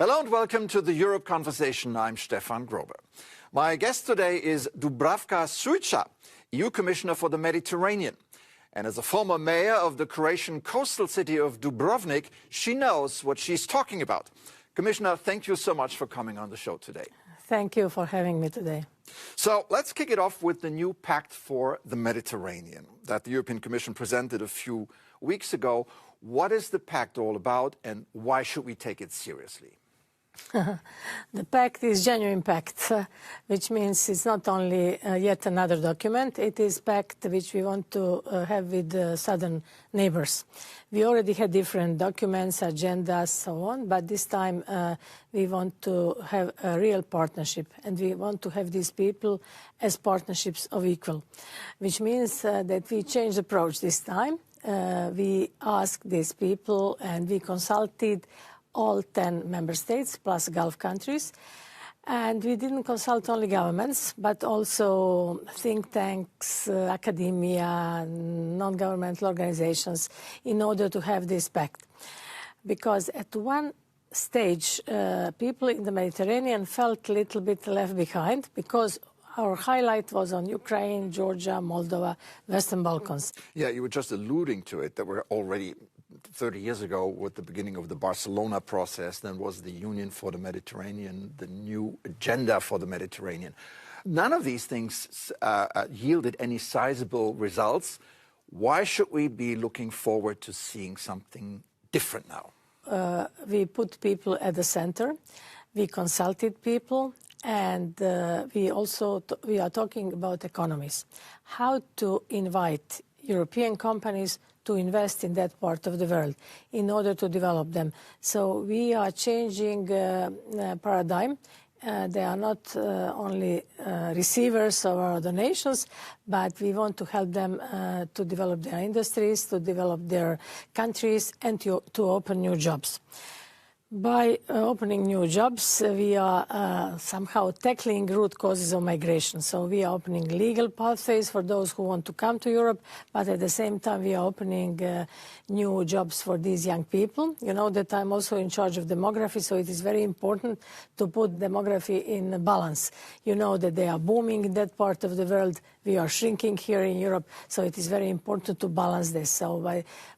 Hello and welcome to the Europe Conversation. I'm Stefan Grobe. My guest today is Dubravka Šuica, EU Commissioner for the Mediterranean. And as a former mayor of the Croatian coastal city of Dubrovnik, she knows what she's talking about. Commissioner, thank you so much for coming on the show today. Thank you for having me today. So let's kick it off with the new pact for the Mediterranean that the European Commission presented a few weeks ago. What is the pact all about and why should we take it seriously? The pact is genuine pact, which means it's not only yet another document, it is pact which we want to have with southern neighbors. We already had different documents, agendas, so on, but this time we want to have a real partnership and we want to have these people as partnerships of equal, which means that we change the approach this time. We asked these people and we consulted all 10 member states plus Gulf countries. And we didn't consult only governments, but also think tanks, academia, non-governmental organizations in order to have this pact. Because at one stage, people in the Mediterranean felt a little bit left behind because our highlight was on Ukraine, Georgia, Moldova, Western Balkans. Yeah, you were just alluding to it, that we're already 30 years ago with the beginning of the Barcelona process, then was the Union for the Mediterranean, the new agenda for the Mediterranean. None of these things yielded any sizable results. Why should we be looking forward to seeing something different now? We put people at the center. We consulted people. And we are talking about economies, how to invite European companies to invest in that part of the world in order to develop them. So we are changing paradigm. They are not only receivers of our donations, but we want to help them to develop their industries, to develop their countries, and to open new jobs. By opening new jobs, we are somehow tackling root causes of migration. So we are opening legal pathways for those who want to come to Europe, but at the same time we are opening new jobs for these young people. You know that I'm also in charge of demography, so it is very important to put demography in balance. You know that they are booming in that part of the world. We are shrinking here in Europe, so it is very important to balance this. So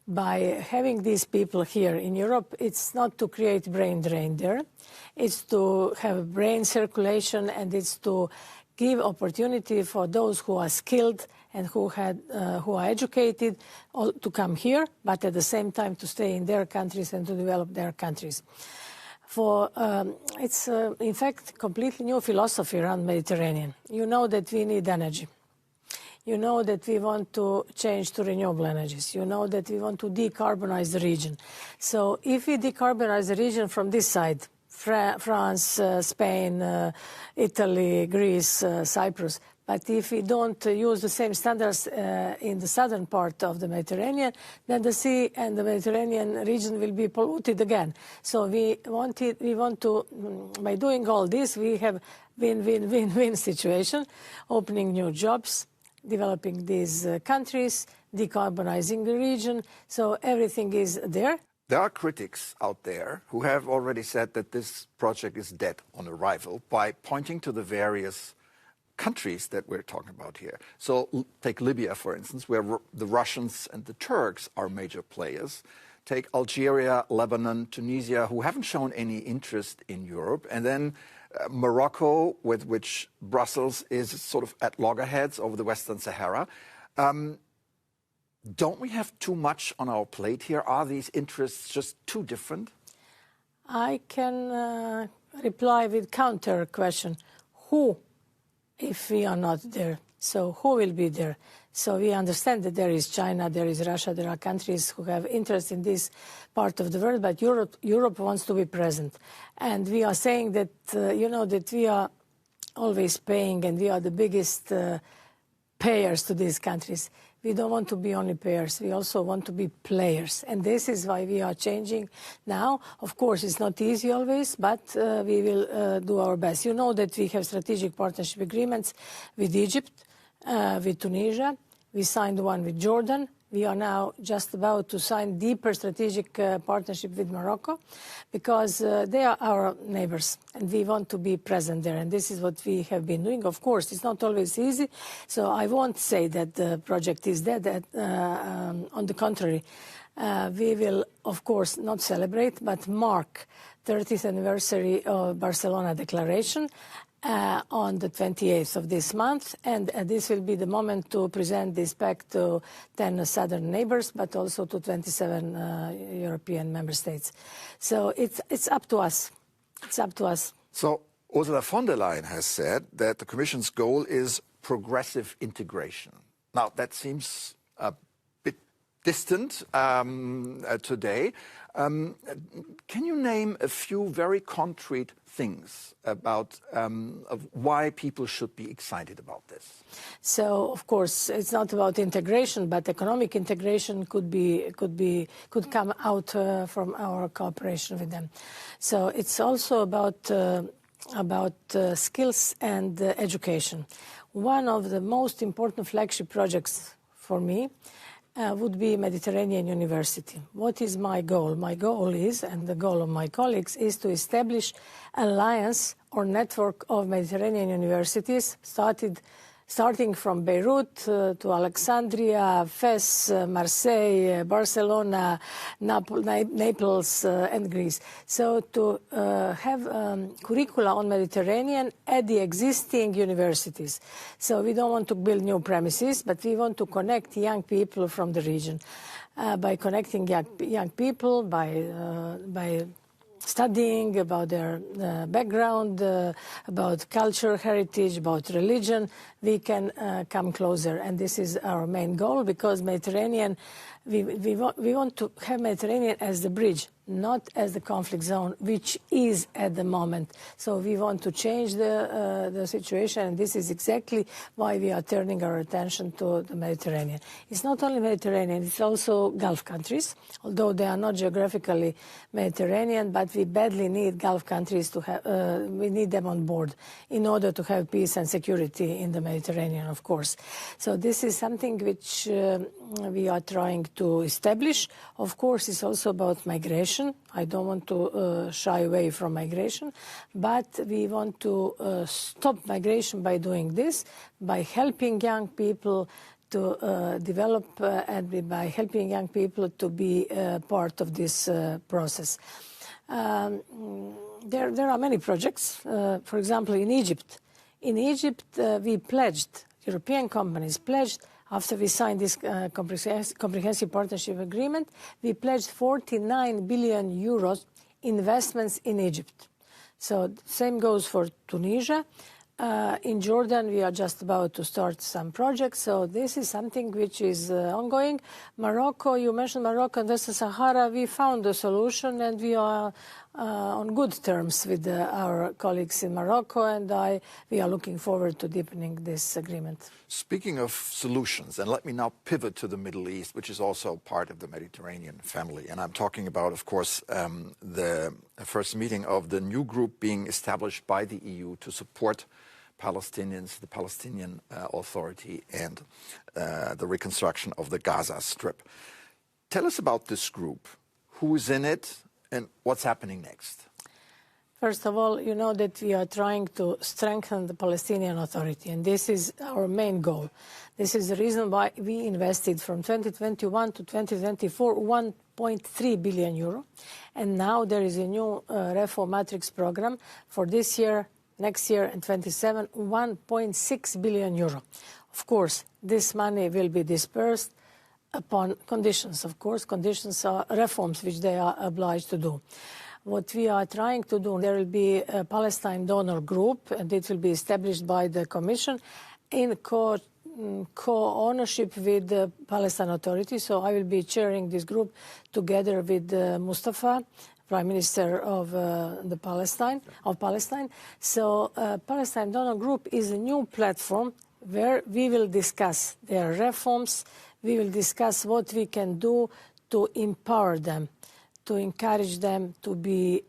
by having these people here in Europe, it's not to create brain drain there. It's to have brain circulation and it's to give opportunity for those who are skilled and who are educated to come here, but at the same time to stay in their countries and to develop their countries. It's in fact completely new philosophy around Mediterranean. You know that we need energy. You know that we want to change to renewable energies. You know that we want to decarbonize the region. So if we decarbonize the region from this side, France, Spain, Italy, Greece, Cyprus, but if we don't use the same standards in the southern part of the Mediterranean, then the sea and the Mediterranean region will be polluted again. So we want to, by doing all this, we have win-win-win-win situation, opening new jobs, developing these countries, decarbonizing the region, so everything is there. There are critics out there who have already said that this project is dead on arrival by pointing to the various countries that we're talking about here. So take Libya, for instance, where the Russians and the Turks are major players. Take Algeria, Lebanon, Tunisia, who haven't shown any interest in Europe. And then Morocco, with which Brussels is sort of at loggerheads over the Western Sahara. Don't we have too much on our plate here? Are these interests just too different? I can reply with counter question. Who, if we are not there? So who will be there? So we understand that there is China, there is Russia, there are countries who have interest in this part of the world, but Europe wants to be present. And we are saying that, you know, that we are always paying and we are the biggest payers to these countries. We don't want to be only payers, we also want to be players. And this is why we are changing now. Of course, it's not easy always, but we will do our best. You know that we have strategic partnership agreements with Egypt, with Tunisia. We signed one with Jordan. We are now just about to sign deeper strategic partnership with Morocco because they are our neighbors and we want to be present there. And this is what we have been doing. Of course, it's not always easy. So I won't say that the project is dead. On the contrary, we will, of course, not celebrate, but mark 30th anniversary of Barcelona Declaration on the 28th of this month, and this will be the moment to present this pact to 10 southern neighbors, but also to 27 European member states. So it's up to us. It's up to us. So Ursula von der Leyen has said that the Commission's goal is progressive integration. Now, that seems a bit distant today. Can you name a few very concrete things about of why people should be excited about this? So, of course, it's not about integration, but economic integration could come out from our cooperation with them. So it's also about skills and education. One of the most important flagship projects for me would be Mediterranean University. What is my goal? My goal is, and the goal of my colleagues, is to establish alliance or network of Mediterranean universities, starting from Beirut to Alexandria, Fes, Marseille, Barcelona, Naples, and Greece. So to have curricula on Mediterranean at the existing universities. So we don't want to build new premises, but we want to connect young people from the region. By connecting young people, by studying about their background, about culture, heritage, about religion, we can come closer. And this is our main goal, because Mediterranean, we want to have Mediterranean as the bridge, not as the conflict zone, which is at the moment. So we want to change the situation, and this is exactly why we are turning our attention to the Mediterranean. It's not only Mediterranean, it's also Gulf countries, although they are not geographically Mediterranean, but we badly need Gulf countries to have, we need them on board in order to have peace and security in the Mediterranean, of course. So this is something which we are trying to establish. Of course, it's also about migration. I don't want to shy away from migration, but we want to stop migration by doing this, by helping young people to develop and by helping young people to be part of this process. There are many projects. For example, in Egypt. In Egypt, we pledged, European companies pledged, after we signed this comprehensive partnership agreement, we pledged 49 billion euros investments in Egypt. So same goes for Tunisia. In Jordan, we are just about to start some projects. So this is something which is ongoing. Morocco, you mentioned Morocco and Western Sahara. We found a solution, and we are on good terms with our colleagues in Morocco, and we are looking forward to deepening this agreement. Speaking of solutions, and let me now pivot to the Middle East, which is also part of the Mediterranean family. And I'm talking about, of course, the first meeting of the new group being established by the EU to support Palestinians, the Palestinian Authority, and the reconstruction of the Gaza Strip. Tell us about this group. Who is in it, and what's happening next? First of all, you know that we are trying to strengthen the Palestinian Authority, and this is our main goal. This is the reason why we invested from 2021 to 2024 1.3 billion euro, and now there is a new reform matrix program for this year, next year, and 27, 1.6 billion euro. Of course, this money will be dispersed upon conditions. Of course, conditions are reforms which they are obliged to do. What we are trying to do, there will be a Palestine donor group, and it will be established by the Commission in co-ownership with the Palestine Authority. So I will be chairing this group together with Mustafa, Prime Minister of Palestine. So Palestine Donor Group is a new platform where we will discuss their reforms. We will discuss what we can do to empower them to encourage them to be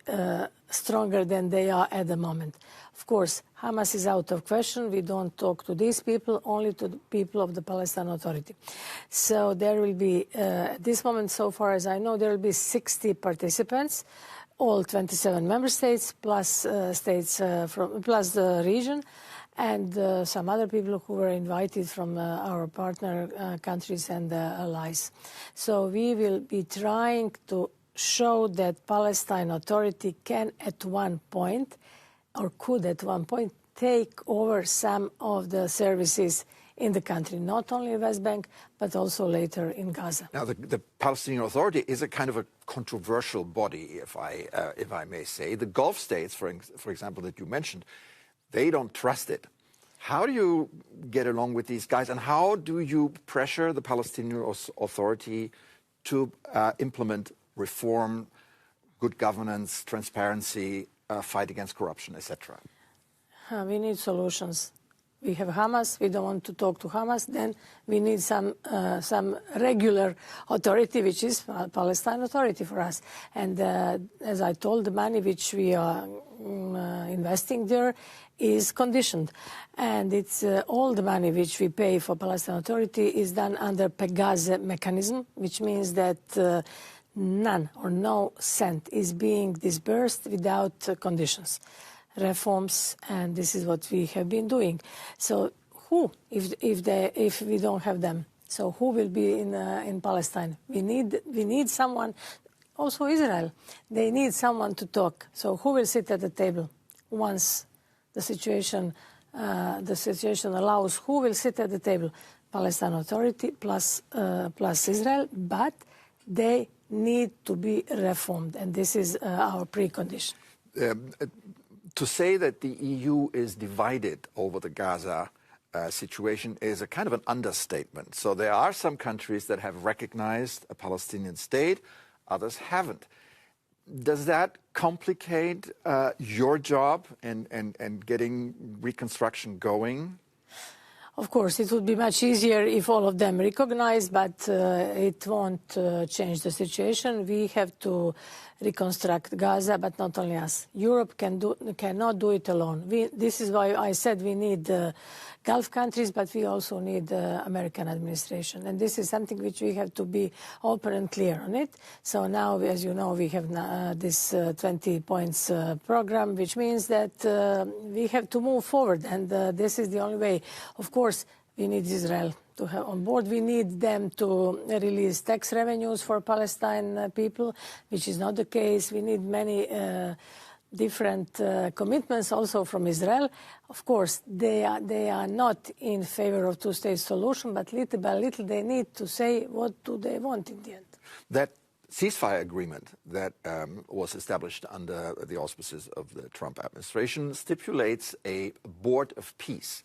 stronger than they are at the moment. Of course, Hamas is out of question. We don't talk to these people, only to the people of the Palestine Authority. So there will be, at this moment, so far as I know, there will be 60 participants, all 27 member states, plus plus the region, and some other people who were invited from our partner countries and allies. So we will be trying to show that Palestine Authority can at one point, or could at one point, take over some of the services in the country, not only West Bank, but also later in Gaza. Now, the Palestinian Authority is a kind of a controversial body, if I may say. The Gulf states, for example, that you mentioned, they don't trust it. How do you get along with these guys, and how do you pressure the Palestinian Authority to implement reform, good governance, transparency, fight against corruption, etc.? We need solutions. We have Hamas. We don't want to talk to Hamas. Then we need some regular authority, which is Palestine Authority for us. And as I told, the money which we are investing there is conditioned. And it's all the money which we pay for Palestine Authority is done under Pegasus mechanism, which means that none or no cent is being disbursed without conditions, reforms, and this is what we have been doing. So who, if we don't have them, so who will be in Palestine? We need someone. Also Israel, they need someone to talk. So who will sit at the table once the situation allows? Who will sit at the table? Palestine Authority plus Israel, but they need to be reformed, and this is our precondition. To say that the EU is divided over the Gaza situation is a kind of an understatement. So there are some countries that have recognized a Palestinian state, others haven't. Does that complicate your job and getting reconstruction going? Of course, it would be much easier if all of them recognize, but it won't change the situation. We have to reconstruct Gaza, but not only us. Europe cannot do it alone. This is why I said we need Gulf countries, but we also need the American administration. And this is something which we have to be open and clear on it. So now, as you know, we have this 20 points program, which means that we have to move forward. And this is the only way. Of course, we need Israel to have on board. We need them to release tax revenues for Palestine people, which is not the case. We need many different commitments also from Israel. Of course, they are not in favor of two-state solution, but little by little they need to say what do they want in the end. That ceasefire agreement that was established under the auspices of the Trump administration stipulates a board of peace.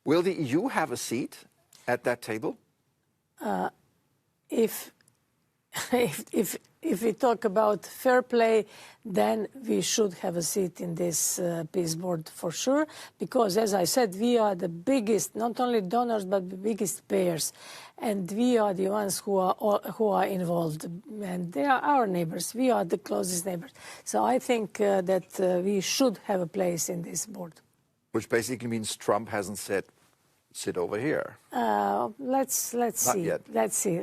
Will the EU have a seat at that table? If we talk about fair play, then we should have a seat in this peace board for sure, because, as I said, we are the biggest, not only donors, but the biggest payers, and we are the ones who are involved, and they are our neighbors. We are the closest neighbors. So I think that we should have a place in this board. Which basically means Trump hasn't said, sit over here. Let's see. Yet. Let's see.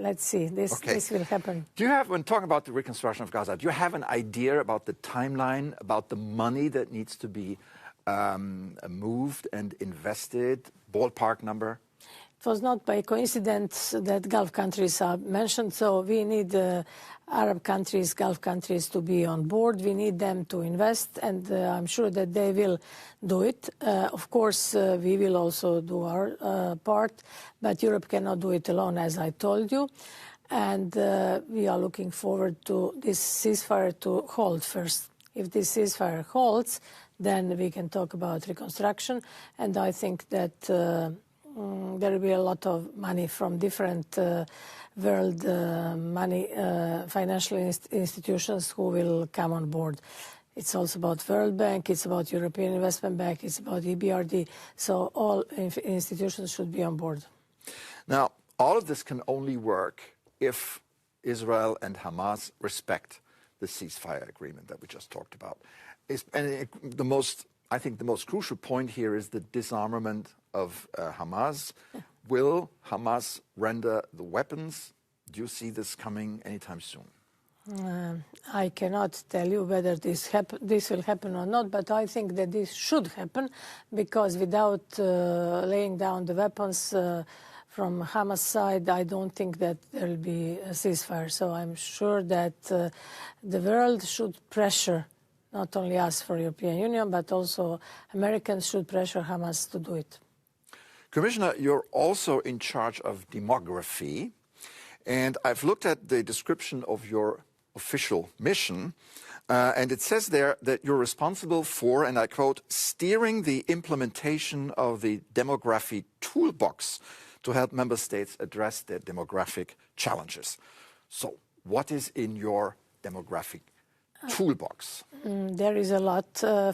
This will happen. Do you have, when talking about the reconstruction of Gaza, do you have an idea about the timeline, about the money that needs to be moved and invested, ballpark number? It was not by coincidence that Gulf countries are mentioned, so we need Arab countries, Gulf countries to be on board. We need them to invest, and I'm sure that they will do it. Of course, we will also do our part, but Europe cannot do it alone, as I told you. And we are looking forward to this ceasefire to hold first. If this ceasefire holds, then we can talk about reconstruction, and I think that there will be a lot of money from different world financial institutions who will come on board. It's also about World Bank, it's about European Investment Bank, it's about EBRD. So all institutions should be on board. Now, all of this can only work if Israel and Hamas respect the ceasefire agreement that we just talked about. I think the most crucial point here is the disarmament of Hamas. Will Hamas render the weapons? Do you see this coming anytime soon? I cannot tell you whether this will happen or not, but I think that this should happen, because without laying down the weapons from Hamas side, I don't think that there will be a ceasefire. So I'm sure that the world should pressure, not only us for European Union, but also Americans should pressure Hamas to do it. Commissioner, you're also in charge of demography, and I've looked at the description of your official mission, and it says there that you're responsible for, and I quote, steering the implementation of the demography toolbox to help member states address their demographic challenges. So what is in your demographic toolbox? There is a lot.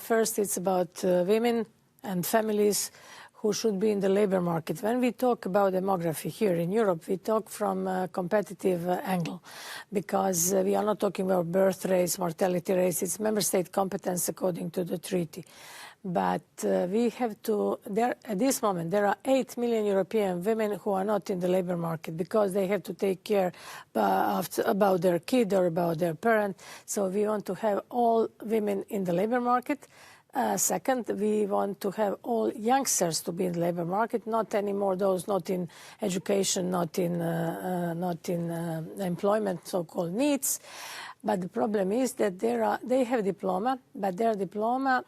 First, it's about women and families who should be in the labor market. When we talk about demography here in Europe, we talk from a competitive angle, because we are not talking about birth rates, mortality rates. It's member state competence according to the treaty. But we have to, at this moment, there are 8 million European women who are not in the labor market because they have to take care about their kid or about their parent. So we want to have all women in the labor market. Second, we want to have all youngsters to be in the labor market, not anymore those not in education, not in employment, so-called needs. But the problem is that they have diploma, but their diploma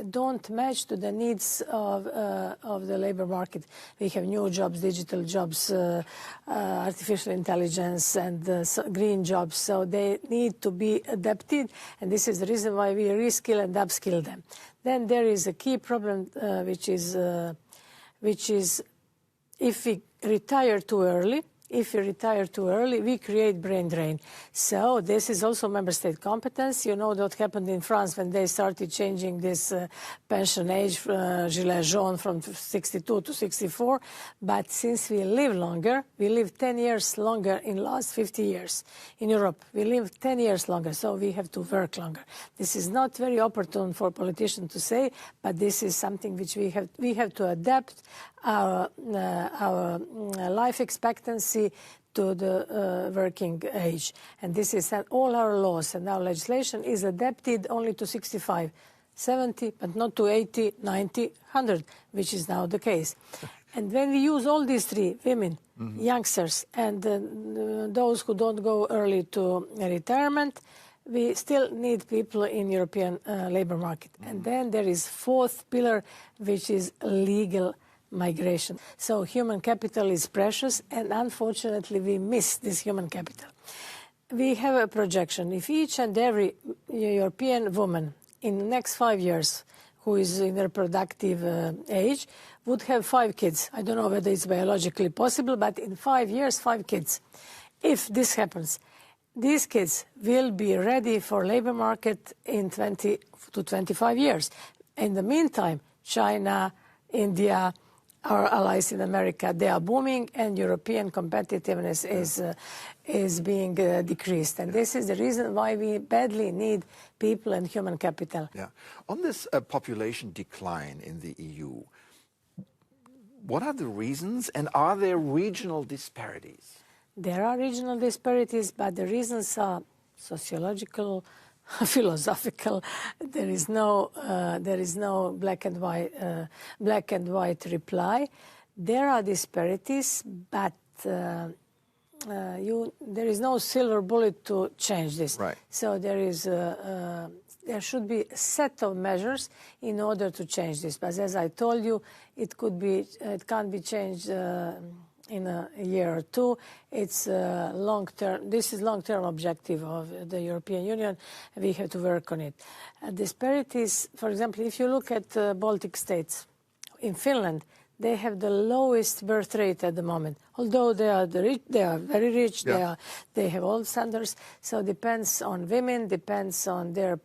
don't match to the needs of the labor market. We have new jobs, digital jobs, artificial intelligence, and green jobs. So they need to be adapted, and this is the reason why we reskill and upskill them. Then there is a key problem, which is if we retire too early. If we retire too early, we create brain drain. So this is also member state competence. You know what happened in France when they started changing this pension age, gilet jaune, from 62 to 64. But since we live longer, we live 10 years longer in the last 50 years. In Europe, we live 10 years longer, so we have to work longer. This is not very opportune for politicians to say, but this is something which we have to adapt our life expectancy to the working age. And this is that all our laws and our legislation is adapted only to 65, 70, but not to 80, 90, 100, which is now the case. And when we use all these three, women, youngsters, and those who don't go early to retirement, we still need people in European labor market. And then there is fourth pillar, which is legal migration. So human capital is precious, and unfortunately we miss this human capital. We have a projection. If each and every European woman in the next 5 years who is in reproductive age would have 5 kids. I don't know whether it's biologically possible, but in 5 years, 5 kids. If this happens, these kids will be ready for labor market in 20 to 25 years. In the meantime, China, India, our allies in America, they are booming, and European competitiveness is being decreased. And this is the reason why we badly need people and human capital. Yeah. On this population decline in the EU, what are the reasons, and are there regional disparities? There are regional disparities, but the reasons are sociological, philosophical. There is no black and white reply. There are disparities, but there is no silver bullet to change this. Right. So there should be a set of measures in order to change this. But as I told you, it can't be changed in a year or two. It's long-term. This is long-term objective of the European Union. We have to work on it. Disparities, for example, if you look at Baltic states, in Finland, they have the lowest birth rate at the moment. Although they are very rich, Yeah. they have all standards. So it depends on women, depends on their.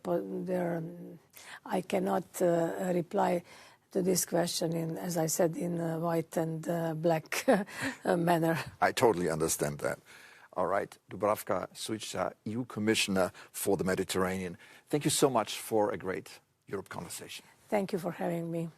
I cannot reply to this question as I said, in white and black manner. I totally understand that. All right, Dubravka Šuica, EU Commissioner for the Mediterranean. Thank you so much for a great Europe conversation. Thank you for having me.